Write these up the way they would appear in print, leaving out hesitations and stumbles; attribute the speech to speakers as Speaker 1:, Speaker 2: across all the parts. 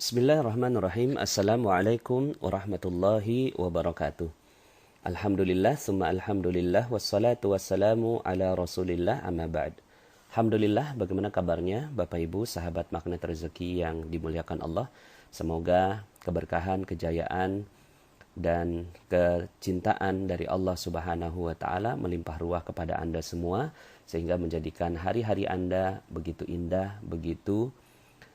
Speaker 1: Bismillahirrahmanirrahim. Assalamualaikum warahmatullahi wabarakatuh. Alhamdulillah, summa alhamdulillah, wassalatu wassalamu ala rasulillah, amma ba'd. Alhamdulillah, bagaimana kabarnya Bapak Ibu, sahabat magnet rezeki yang dimuliakan Allah. Semoga keberkahan, kejayaan, dan kecintaan dari Allah Subhanahu wa Ta'ala melimpah ruah kepada Anda semua, sehingga menjadikan hari-hari Anda begitu indah, begitu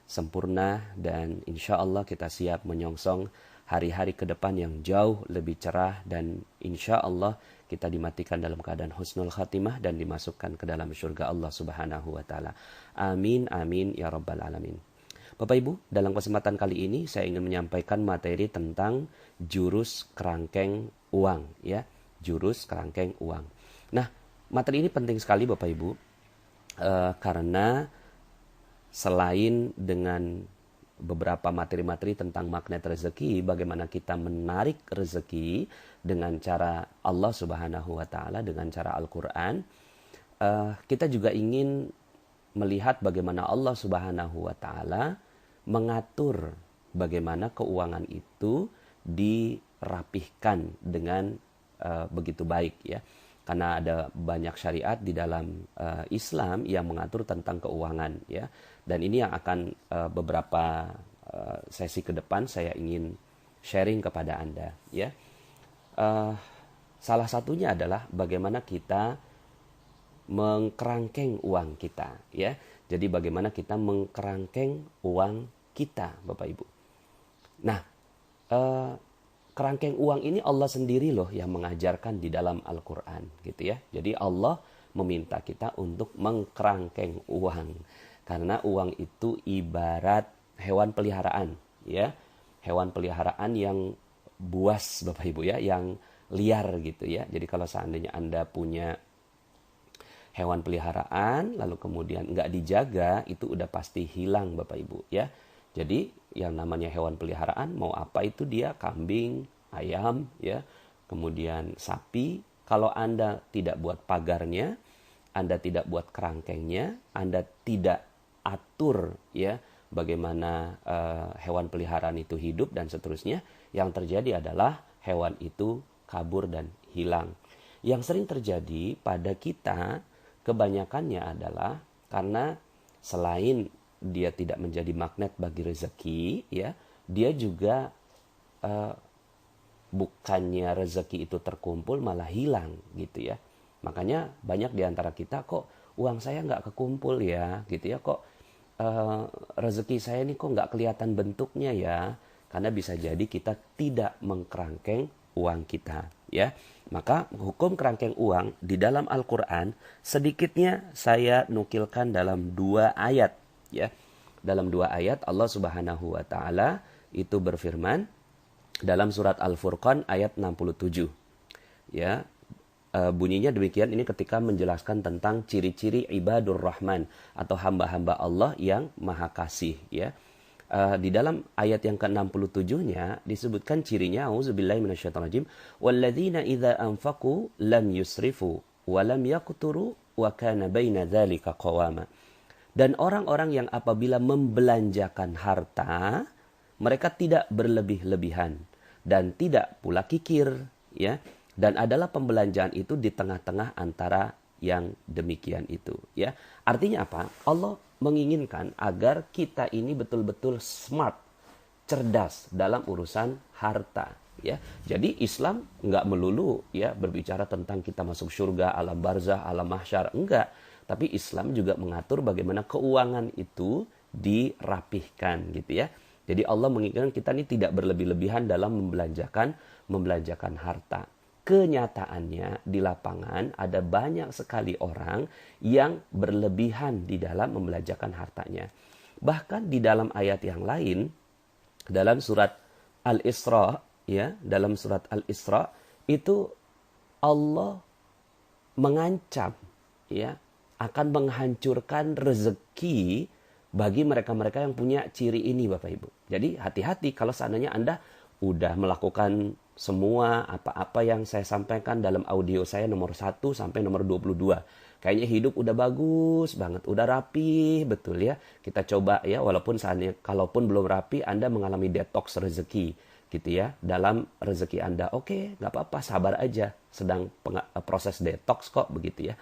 Speaker 1: sempurna, dan insya Allah kita siap menyongsong hari-hari ke depan yang jauh lebih cerah, dan insya Allah kita dimatikan dalam keadaan husnul khatimah dan dimasukkan ke dalam surga Allah Subhanahu wa Ta'ala. Amin, amin, ya rabbal alamin. Bapak Ibu, dalam kesempatan kali ini saya ingin menyampaikan materi tentang jurus kerangkeng uang, ya, jurus kerangkeng uang. Nah, materi ini penting sekali Bapak Ibu, karena selain dengan beberapa materi-materi tentang magnet rezeki, bagaimana kita menarik rezeki dengan cara Allah Subhanahu wa Ta'ala, dengan cara Al-Quran, kita juga ingin melihat bagaimana Allah Subhanahu wa Ta'ala mengatur bagaimana keuangan itu dirapihkan dengan begitu baik, ya. Karena ada banyak syariat di dalam Islam yang mengatur tentang keuangan, ya. Dan ini yang akan beberapa sesi ke depan saya ingin sharing kepada Anda, ya. Salah satunya adalah bagaimana kita mengkerangkeng uang kita, ya. Jadi bagaimana kita mengkerangkeng uang kita, Bapak Ibu. Nah, kerangkeng uang ini Allah sendiri loh yang mengajarkan di dalam Al-Quran, gitu ya. Jadi Allah meminta kita untuk mengkerangkeng uang, karena uang itu ibarat hewan peliharaan, ya, hewan peliharaan yang buas, Bapak Ibu, ya, yang liar gitu ya. Jadi kalau seandainya Anda punya hewan peliharaan lalu kemudian nggak dijaga, itu udah pasti hilang, Bapak Ibu, ya. Jadi yang namanya hewan peliharaan, mau apa itu dia, kambing, ayam, ya, kemudian sapi, kalau Anda tidak buat pagarnya, Anda tidak buat kerangkengnya, Anda tidak atur, ya, bagaimana hewan peliharaan itu hidup dan seterusnya, yang terjadi adalah hewan itu kabur dan hilang. Yang sering terjadi pada kita kebanyakannya adalah karena selain dia tidak menjadi magnet bagi rezeki, ya, dia juga bukannya rezeki itu terkumpul malah hilang, gitu ya. Makanya banyak di antara kita, kok uang saya nggak kekumpul ya, gitu ya, kok rezeki saya ini kok nggak kelihatan bentuknya ya, karena bisa jadi kita tidak mengkerangkeng uang kita, ya. Maka hukum kerangkeng uang di dalam Al-Quran sedikitnya saya nukilkan dalam 2 ayat, ya. Dalam 2 ayat Allah Subhanahu wa Ta'ala itu berfirman dalam surat Al-Furqan ayat 67, ya. Bunyinya demikian, ini ketika menjelaskan tentang ciri-ciri ibadur rahman atau hamba-hamba Allah yang maha kasih, ya. Di dalam ayat yang ke-67-nya disebutkan cirinya, auzubillahi minasyaitonirrajim, walladzina idza anfaqu lam yusrifu wa lam yaqturu wa kana baina dzalika qawama. Dan orang-orang yang apabila membelanjakan harta, mereka tidak berlebih-lebihan dan tidak pula kikir, ya. Dan adalah pembelanjaan itu di tengah-tengah antara yang demikian itu, ya. Artinya apa? Allah menginginkan agar kita ini betul-betul smart, cerdas dalam urusan harta, ya. Jadi Islam nggak melulu, ya, berbicara tentang kita masuk surga, alam barzah, alam mahsyar, enggak. Tapi Islam juga mengatur bagaimana keuangan itu dirapihkan, gitu ya. Jadi Allah menginginkan kita ini tidak berlebih-lebihan dalam membelanjakan harta. Kenyataannya di lapangan ada banyak sekali orang yang berlebihan di dalam membelanjakan hartanya. Bahkan di dalam ayat yang lain, dalam surat Al-Isra, ya, dalam surat Al-Isra itu Allah mengancam, ya, akan menghancurkan rezeki bagi mereka-mereka yang punya ciri ini, Bapak Ibu. Jadi hati-hati kalau seandainya Anda udah melakukan semua apa-apa yang saya sampaikan dalam audio saya nomor 1 sampai nomor 22. Kayaknya hidup udah bagus banget, udah rapi, betul ya. Kita coba ya, walaupun saatnya, kalaupun belum rapi, Anda mengalami detox rezeki, gitu ya. Dalam rezeki Anda, oke, nggak apa-apa, sabar aja. Sedang proses detox kok, begitu ya.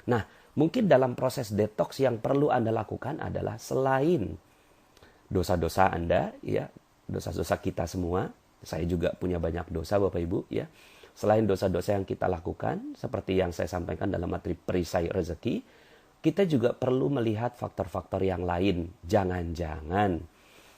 Speaker 1: Nah, mungkin dalam proses detox yang perlu Anda lakukan adalah selain dosa-dosa Anda, ya, dosa-dosa kita semua. Saya juga punya banyak dosa, Bapak Ibu, ya. Selain dosa-dosa yang kita lakukan, seperti yang saya sampaikan dalam materi perisai rezeki, kita juga perlu melihat faktor-faktor yang lain. Jangan-jangan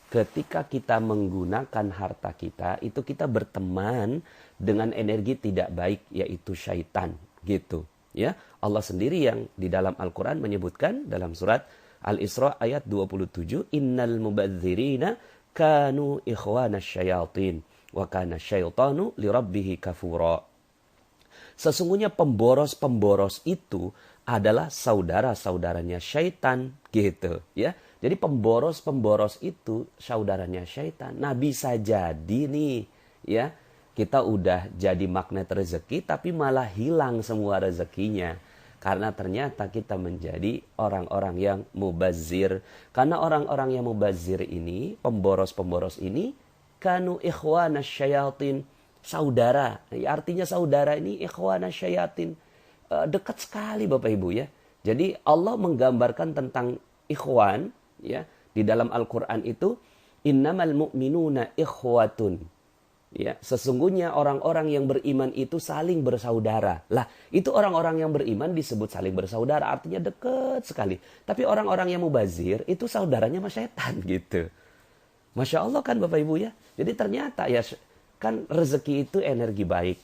Speaker 1: ketika kita menggunakan harta kita, itu kita berteman dengan energi tidak baik, yaitu syaitan, gitu. Ya, Allah sendiri yang di dalam Al-Quran menyebutkan dalam surat Al-Isra ayat 27, Innal mubadzirina kanu ikhwana syayatin. Wa kana syaitanu lirabbihi kafura. Sesungguhnya pemboros-pemboros itu adalah saudara-saudaranya syaitan, gitu ya. Jadi pemboros-pemboros itu saudaranya syaitan. Nah, bisa jadi nih ya, kita udah jadi magnet rezeki tapi malah hilang semua rezekinya. Karena ternyata kita menjadi orang-orang yang mubazir. Karena orang-orang yang mubazir ini, pemboros-pemboros ini, kanu ikhwana syayatin, saudara. Artinya saudara ini ikhwana syayatin. Dekat sekali Bapak Ibu ya. Jadi Allah menggambarkan tentang ikhwan ya di dalam Al-Qur'an itu, innamal mu'minuna ikhwatun. Ya, sesungguhnya orang-orang yang beriman itu saling bersaudara. Lah, itu orang-orang yang beriman disebut saling bersaudara, artinya dekat sekali. Tapi orang-orang yang mubazir itu saudaranya sama setan gitu. Masya Allah kan Bapak Ibu ya. Jadi ternyata ya kan rezeki itu energi baik.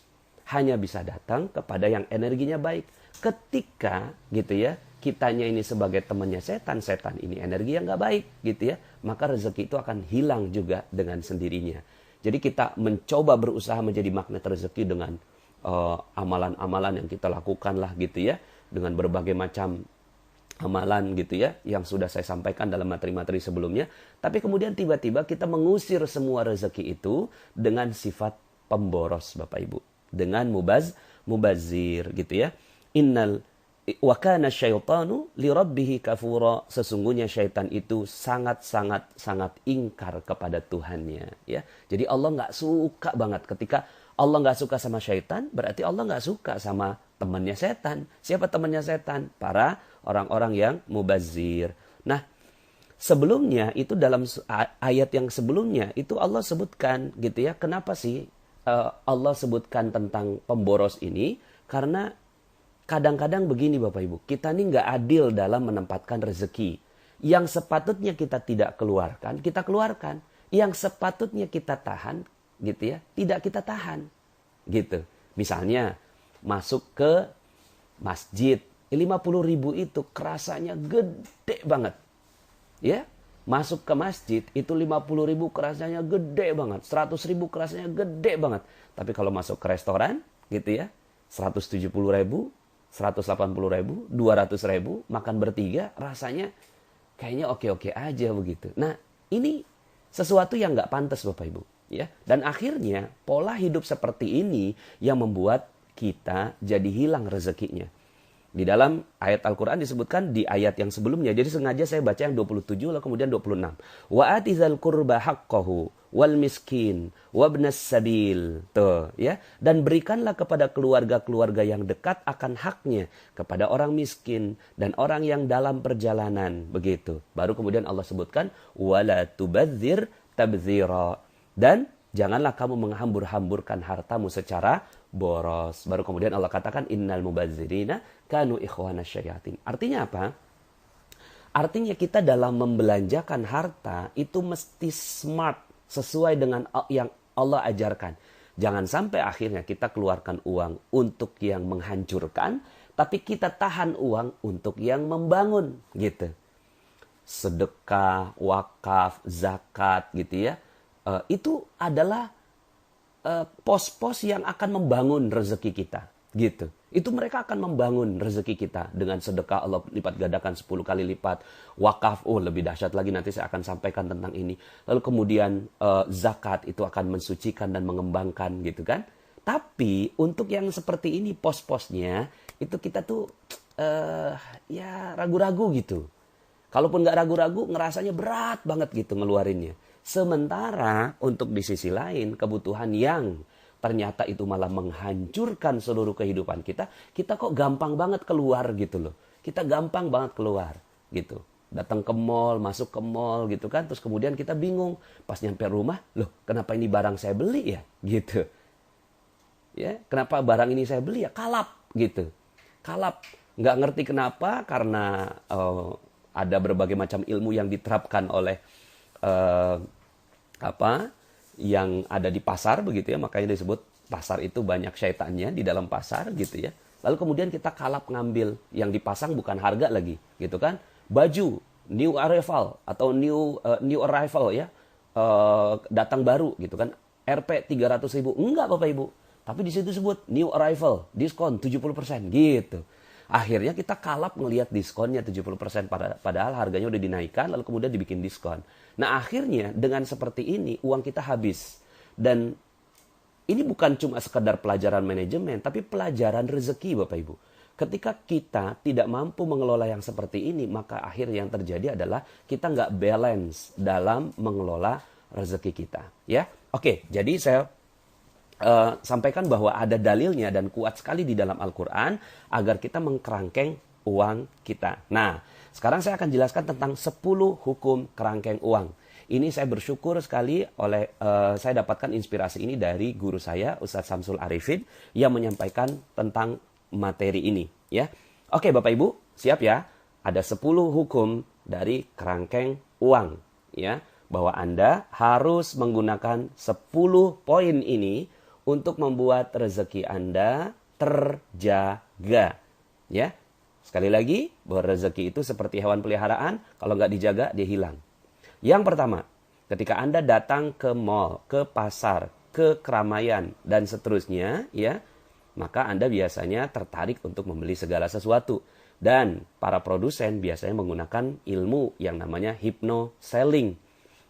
Speaker 1: Hanya bisa datang kepada yang energinya baik. Ketika gitu ya, kitanya ini sebagai temannya setan, setan ini energi yang gak baik gitu ya. Maka rezeki itu akan hilang juga dengan sendirinya. Jadi kita mencoba berusaha menjadi magnet rezeki dengan amalan-amalan yang kita lakukan lah gitu ya. Dengan berbagai macam amalan gitu ya, yang sudah saya sampaikan dalam materi-materi sebelumnya. Tapi kemudian tiba-tiba kita mengusir semua rezeki itu dengan sifat pemboros Bapak Ibu. Dengan mubazir gitu ya. Innal wa kana syaitanu lirabbihi kafura. Sesungguhnya syaitan itu sangat ingkar kepada Tuhannya ya. Jadi Allah nggak suka banget. Ketika Allah nggak suka sama syaitan, berarti Allah nggak suka sama temannya setan. Siapa temannya setan? Para orang-orang yang mubazir. Nah, sebelumnya itu dalam ayat yang sebelumnya itu Allah sebutkan gitu ya. Kenapa sih Allah sebutkan tentang pemboros ini? Karena kadang-kadang begini Bapak Ibu, kita ini nggak adil dalam menempatkan rezeki. Yang sepatutnya kita tidak keluarkan, kita keluarkan. Yang sepatutnya kita tahan, gitu ya, tidak kita tahan. Gitu. Misalnya, masuk ke masjid, 50.000 itu kerasanya gede banget. Ya, masuk ke masjid itu 50.000 kerasanya gede banget. 100.000 kerasanya gede banget. Tapi kalau masuk ke restoran, gitu ya, 170.000, 180.000, 200.000, makan bertiga, rasanya kayaknya oke-oke aja begitu. Nah, ini sesuatu yang nggak pantas Bapak Ibu. Ya, dan akhirnya pola hidup seperti ini yang membuat kita jadi hilang rezekinya. Di dalam ayat Al-Quran disebutkan di ayat yang sebelumnya. Jadi sengaja saya baca yang 27 lalu kemudian 26. Wa atizal qurba haqqahu wal miskin wabnas sabil. Tuh, ya. Dan berikanlah kepada keluarga-keluarga yang dekat akan haknya kepada orang miskin dan orang yang dalam perjalanan. Begitu. Baru kemudian Allah sebutkan wala tubadzir tabdzira. Dan janganlah kamu menghambur-hamburkan hartamu secara boros. Baru kemudian Allah katakan innal mubadzirina kanu ikhwana syayatin. Artinya apa? Artinya kita dalam membelanjakan harta itu mesti smart, sesuai dengan yang Allah ajarkan. Jangan sampai akhirnya kita keluarkan uang untuk yang menghancurkan, tapi kita tahan uang untuk yang membangun gitu. Sedekah, wakaf, zakat gitu ya. Itu adalah pos-pos yang akan membangun rezeki kita gitu. Itu mereka akan membangun rezeki kita dengan sedekah Allah lipat gandakan 10 kali lipat. Wakaf, lebih dahsyat lagi, nanti saya akan sampaikan tentang ini. Lalu kemudian zakat itu akan mensucikan dan mengembangkan gitu kan. Tapi untuk yang seperti ini pos-posnya itu kita tuh ya ragu-ragu gitu. Kalaupun nggak ragu-ragu ngerasanya berat banget gitu ngeluarinnya. Sementara untuk di sisi lain kebutuhan yang ternyata itu malah menghancurkan seluruh kehidupan kita, kita kok gampang banget keluar gitu loh. Kita gampang banget keluar gitu. Datang ke mall, masuk ke mall gitu kan, terus kemudian kita bingung. Pas nyampe rumah, loh kenapa ini barang saya beli ya? Gitu. Ya, kenapa barang ini saya beli ya? Kalap gitu. Kalap. Nggak ngerti kenapa, karena ada berbagai macam ilmu yang diterapkan oleh yang ada di pasar begitu ya, makanya disebut pasar itu banyak syaitannya di dalam pasar gitu ya. Lalu kemudian kita kalap ngambil yang dipasang bukan harga lagi gitu kan. Baju new arrival atau new arrival ya, datang baru gitu kan, Rp 300.000, enggak Bapak Ibu, tapi di situ sebut new arrival, diskon 70% gitu. Akhirnya kita kalap ngelihat diskonnya 70%, padahal harganya udah dinaikkan lalu kemudian dibikin diskon. Nah akhirnya dengan seperti ini uang kita habis. Dan ini bukan cuma sekedar pelajaran manajemen, tapi pelajaran rezeki Bapak Ibu. Ketika kita tidak mampu mengelola yang seperti ini, maka akhir yang terjadi adalah kita nggak balance dalam mengelola rezeki kita. Ya, oke, jadi saya sampaikan bahwa ada dalilnya dan kuat sekali di dalam Al-Quran agar kita mengkerangkeng uang kita. Nah, sekarang saya akan jelaskan tentang 10 hukum kerangkeng uang. Ini saya bersyukur sekali saya dapatkan inspirasi ini dari guru saya, Ustadz Samsul Arifin, yang menyampaikan tentang materi ini. Ya, oke Bapak Ibu, siap ya? Ada 10 hukum dari kerangkeng uang. Ya, bahwa Anda harus menggunakan 10 poin ini untuk membuat rezeki Anda terjaga. Ya, sekali lagi, bahwa rezeki itu seperti hewan peliharaan, kalau nggak dijaga, dia hilang. Yang pertama, ketika Anda datang ke mall, ke pasar, ke keramaian, dan seterusnya, ya, maka Anda biasanya tertarik untuk membeli segala sesuatu. Dan para produsen biasanya menggunakan ilmu yang namanya hypno-selling.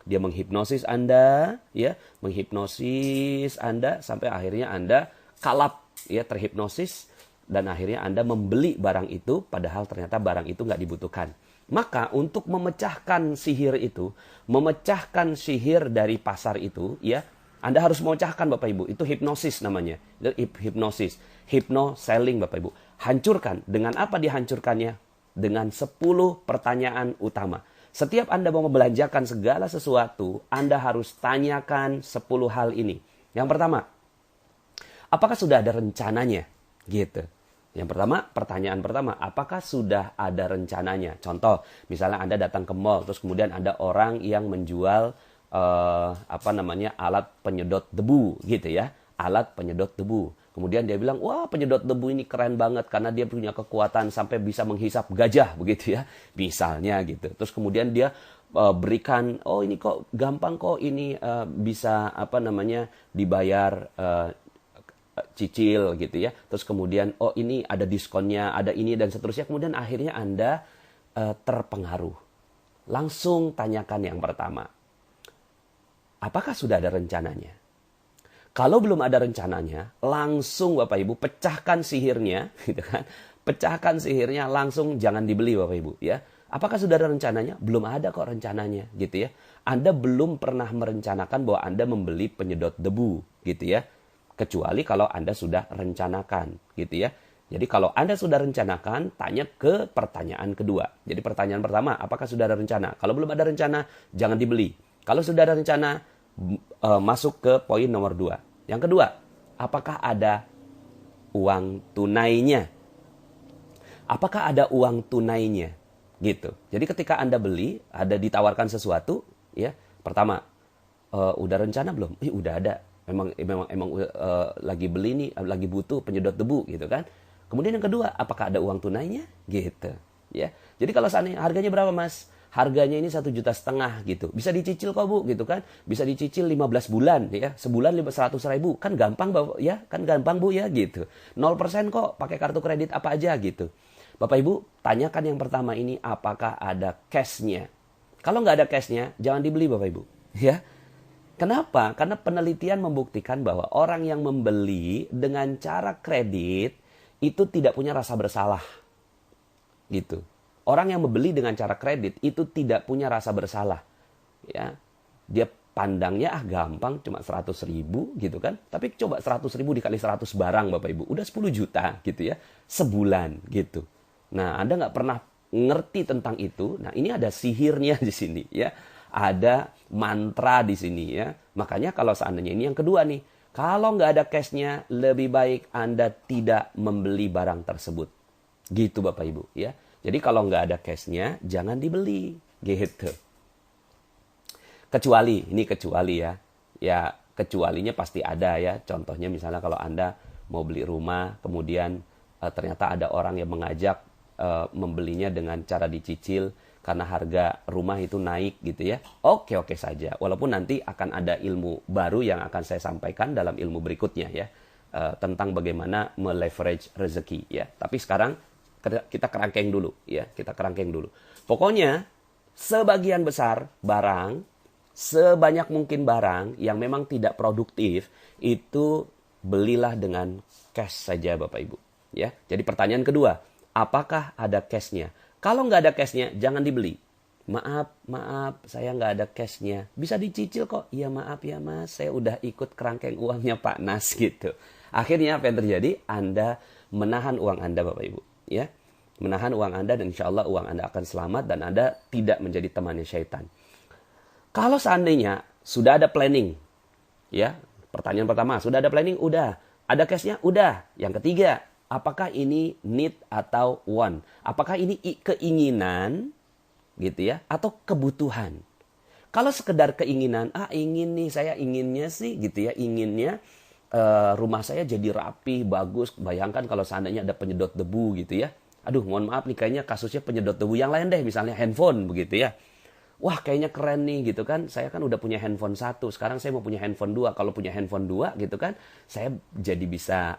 Speaker 1: Dia menghipnosis Anda, ya, menghipnosis Anda sampai akhirnya Anda kalap, ya, terhipnosis, dan akhirnya Anda membeli barang itu padahal ternyata barang itu nggak dibutuhkan. Maka untuk memecahkan sihir itu, memecahkan sihir dari pasar itu, ya, Anda harus memecahkan Bapak Ibu. Itu hipnosis namanya. Itu hipnosis, hypno-selling Bapak Ibu. Hancurkan. Dengan apa dihancurkannya? Dengan 10 pertanyaan utama. Setiap Anda mau membelanjakan segala sesuatu, Anda harus tanyakan 10 hal ini. Yang pertama, apakah sudah ada rencananya? Gitu. Yang pertama, pertanyaan pertama, apakah sudah ada rencananya? Contoh, misalnya Anda datang ke mall, terus kemudian ada orang yang menjual alat penyedot debu, gitu ya. Alat penyedot debu. Kemudian dia bilang, wah penyedot debu ini keren banget karena dia punya kekuatan sampai bisa menghisap gajah begitu ya. Misalnya gitu. Terus kemudian dia berikan, oh ini kok gampang kok ini bisa dibayar cicil gitu ya. Terus kemudian oh ini ada diskonnya, ada ini dan seterusnya. Kemudian akhirnya Anda terpengaruh. Langsung tanyakan yang pertama. Apakah sudah ada rencananya? Kalau belum ada rencananya, langsung Bapak Ibu pecahkan sihirnya, gitu kan? Pecahkan sihirnya, langsung jangan dibeli Bapak Ibu, ya. Apakah sudah ada rencananya? Belum ada kok rencananya, gitu ya. Anda belum pernah merencanakan bahwa Anda membeli penyedot debu, gitu ya. Kecuali kalau Anda sudah rencanakan, gitu ya. Jadi kalau Anda sudah rencanakan, tanya ke pertanyaan kedua. Jadi pertanyaan pertama, apakah sudah ada rencana? Kalau belum ada rencana, jangan dibeli. Kalau sudah ada rencana, masuk ke poin nomor 2. Yang kedua, apakah ada uang tunainya? Apakah ada uang tunainya? Gitu. Jadi ketika Anda beli, ada ditawarkan sesuatu, ya. Pertama, udah rencana belum? Udah ada. Memang lagi beli nih, lagi butuh penyedot debu gitu kan. Kemudian yang kedua, apakah ada uang tunainya? Gitu, ya. Jadi kalau seandainya harganya berapa, Mas? harganya ini 1,5 juta gitu. Bisa dicicil kok Bu gitu kan. Bisa dicicil 15 bulan ya. Sebulan 100.000. Kan gampang ya, kan gampang Bu ya gitu. 0% kok, pakai kartu kredit apa aja gitu. Bapak Ibu, tanyakan yang pertama ini apakah ada cashnya. Kalau nggak ada cashnya, jangan dibeli Bapak Ibu. Ya. Kenapa? Karena penelitian membuktikan bahwa orang yang membeli dengan cara kredit itu tidak punya rasa bersalah. Gitu. Orang yang membeli dengan cara kredit itu tidak punya rasa bersalah. Ya. Dia pandangnya gampang cuma 100.000 gitu kan. Tapi coba 100.000 dikali 100 barang Bapak Ibu. Udah 10 juta gitu ya. Sebulan gitu. Nah, Anda nggak pernah ngerti tentang itu. Nah, ini ada sihirnya di sini ya. Ada mantra di sini ya. Makanya kalau seandainya ini yang kedua nih. Kalau nggak ada cashnya, lebih baik Anda tidak membeli barang tersebut. Gitu Bapak Ibu ya. Jadi kalau nggak ada cashnya, jangan dibeli. Gitu. Kecuali, ini kecuali ya. Ya kecualinya pasti ada ya. Contohnya misalnya kalau Anda mau beli rumah, kemudian ternyata ada orang yang mengajak membelinya dengan cara dicicil karena harga rumah itu naik gitu ya. Oke saja. Walaupun nanti akan ada ilmu baru yang akan saya sampaikan dalam ilmu berikutnya ya. Tentang bagaimana meleverage rezeki ya. Tapi sekarang kita kerangkeng dulu ya. Kita kerangkeng dulu. Pokoknya sebagian besar barang, sebanyak mungkin barang yang memang tidak produktif itu belilah dengan cash saja Bapak Ibu ya. Jadi pertanyaan kedua, apakah ada cashnya? Kalau nggak ada cashnya, jangan dibeli. Maaf, saya nggak ada cashnya. Bisa dicicil kok. Ya maaf ya mas, saya udah ikut kerangkeng uangnya Pak Nas gitu. Akhirnya apa yang terjadi? Anda menahan uang Anda Bapak Ibu. Ya, menahan uang Anda dan insya Allah uang Anda akan selamat dan Anda tidak menjadi temannya syaitan. Kalau seandainya sudah ada planning, ya pertanyaan pertama, sudah ada planning? Udah. Ada cashnya? Udah. Yang ketiga, apakah ini need atau want? Apakah ini keinginan gitu ya atau kebutuhan? Kalau sekedar keinginan, ingin nih, saya inginnya sih gitu ya, inginnya rumah saya jadi rapi, bagus. Bayangkan kalau seandainya ada penyedot debu gitu ya. Aduh, mohon maaf nih kayaknya kasusnya penyedot debu yang lain deh, misalnya handphone begitu ya. Wah, kayaknya keren nih gitu kan. Saya kan udah punya handphone 1, sekarang saya mau punya handphone 2. Kalau punya handphone 2 gitu kan, saya jadi bisa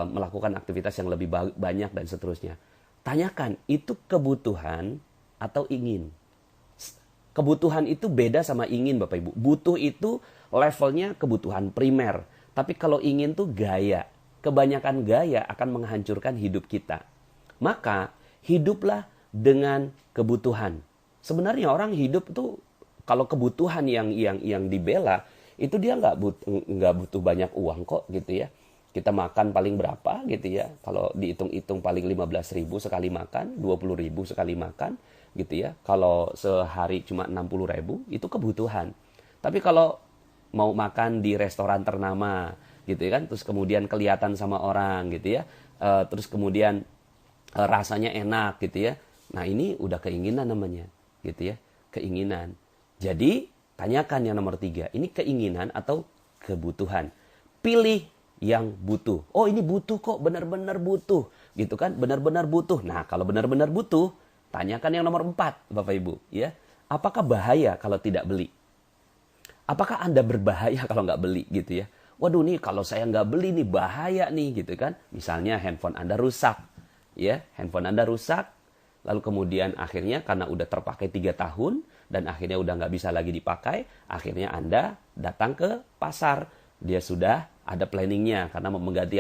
Speaker 1: melakukan aktivitas yang lebih banyak dan seterusnya. Tanyakan, itu kebutuhan atau ingin? Kebutuhan itu beda sama ingin Bapak Ibu. Butuh itu levelnya kebutuhan primer. Tapi kalau ingin tuh gaya. Kebanyakan gaya akan menghancurkan hidup kita. Maka hiduplah dengan kebutuhan. Sebenarnya orang hidup tuh kalau kebutuhan yang dibela itu dia nggak butuh banyak uang kok gitu ya. Kita makan paling berapa gitu ya. Kalau dihitung-hitung paling 15.000 sekali makan, 20.000 sekali makan gitu ya. Kalau sehari cuma 60.000 itu kebutuhan. Tapi kalau mau makan di restoran ternama gitu ya kan, terus kemudian kelihatan sama orang gitu ya, terus kemudian rasanya enak gitu ya. Nah ini udah keinginan namanya gitu ya, keinginan. Jadi tanyakan yang nomor 3, ini keinginan atau kebutuhan. Pilih yang butuh. Oh ini butuh kok, benar-benar butuh gitu kan, benar-benar butuh. Nah kalau benar-benar butuh, tanyakan yang nomor 4 Bapak Ibu ya. Apakah bahaya kalau tidak beli? Apakah Anda berbahaya kalau nggak beli gitu ya? Waduh nih kalau saya nggak beli nih bahaya nih gitu kan. Misalnya handphone Anda rusak ya, handphone Anda rusak. Lalu kemudian akhirnya karena udah terpakai 3 tahun dan akhirnya udah nggak bisa lagi dipakai, akhirnya Anda datang ke pasar. Dia sudah ada planningnya karena mau mengganti